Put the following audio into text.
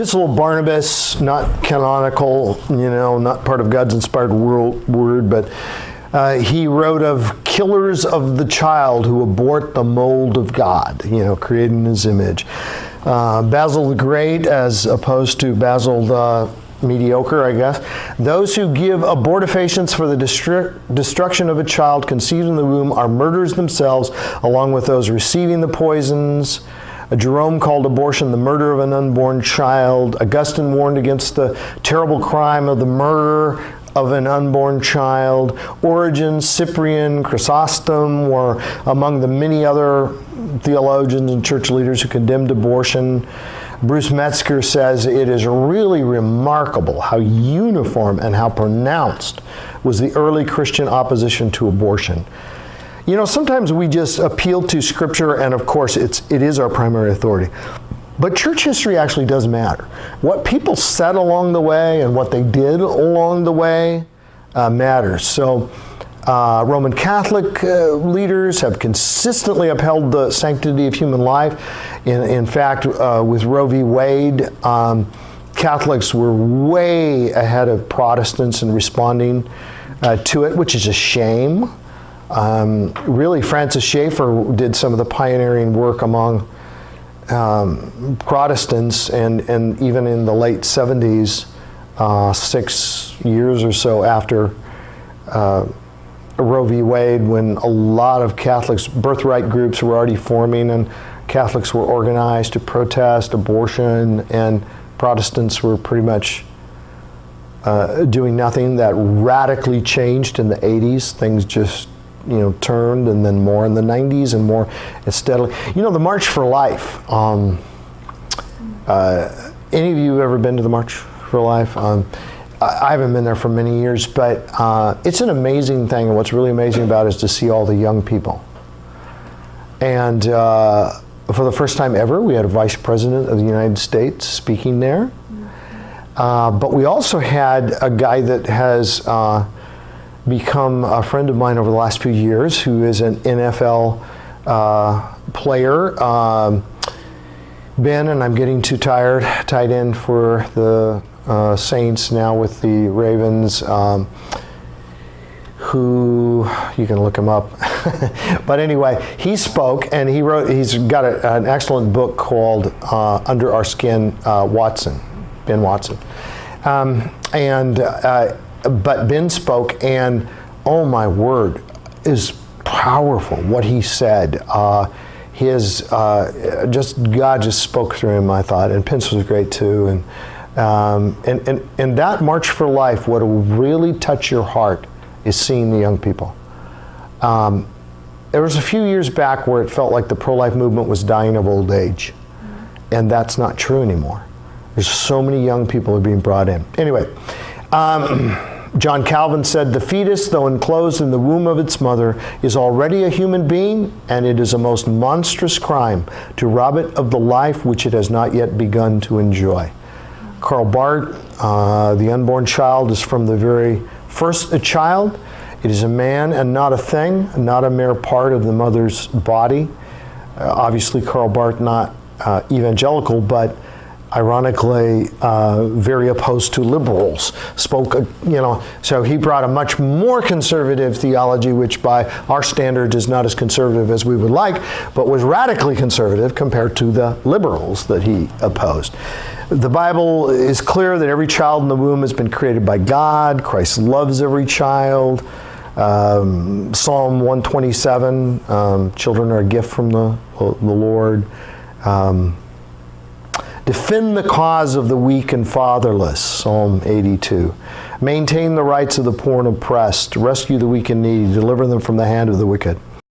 Epistle of Barnabas, not canonical, not part of God's inspired word, but he wrote of killers of the child who abort the mold of God, created in his image. Basil the Great, as opposed to Basil the mediocre, I guess. Those who give abortifacients for the destruction of a child conceived in the womb are murderers themselves, along with those receiving the poisons. Jerome called abortion the murder of an unborn child. Augustine warned against the terrible crime of the murder of an unborn child. Origen, Cyprian, Chrysostom were among the many other theologians and church leaders who condemned abortion. Bruce Metzger says it is really remarkable how uniform and how pronounced was the early Christian opposition to abortion. Sometimes we just appeal to Scripture, and of course it is our primary authority. But church history actually does matter. What people said along the way and what they did along the way matters. So Roman Catholic leaders have consistently upheld the sanctity of human life. In fact, with Roe v. Wade, Catholics were way ahead of Protestants in responding to it, which is a shame. Really, Francis Schaeffer did some of the pioneering work among Protestants, and even in the late 70s, 6 years or so after Roe v. Wade, when a lot of Catholics, birthright groups were already forming, and Catholics were organized to protest abortion, and Protestants were pretty much doing nothing. That radically changed in the 80s. Things just turned, and then more in the 90s, and more steadily. The March for Life. Any of you ever been to the March for Life? I haven't been there for many years, but it's an amazing thing, and what's really amazing about it is to see all the young people. And for the first time ever, we had a Vice President of the United States speaking there. But we also had a guy that has become a friend of mine over the last few years, who is an NFL player. Ben, and I'm getting too tired, tight end for the Saints now with the Ravens, who, you can look him up. But anyway, he spoke, and he's got an excellent book called Under Our Skin, Ben Watson. But Ben spoke, and oh my word, is powerful what he said. God just spoke through him, I thought, and Pence was great too. And that March for Life, what will really touch your heart is seeing the young people. There was a few years back where it felt like the pro-life movement was dying of old age, and that's not true anymore. There's so many young people who are being brought in. Anyway, John Calvin said, "The fetus, though enclosed in the womb of its mother, is already a human being, and it is a most monstrous crime to rob it of the life which it has not yet begun to enjoy." Karl Barth, the unborn child is from the very first a child. It is a man and not a thing, not a mere part of the mother's body. Obviously, Karl Barth not evangelical, but ironically very opposed to liberals. Spoke, so he brought a much more conservative theology, which by our standards is not as conservative as we would like, but was radically conservative compared to the liberals that he opposed. The Bible is clear that every child in the womb has been created by God. Christ loves every child. Psalm 127, children are a gift from the Lord. Defend the cause of the weak and fatherless, Psalm 82. Maintain the rights of the poor and oppressed. Rescue the weak and needy. Deliver them from the hand of the wicked.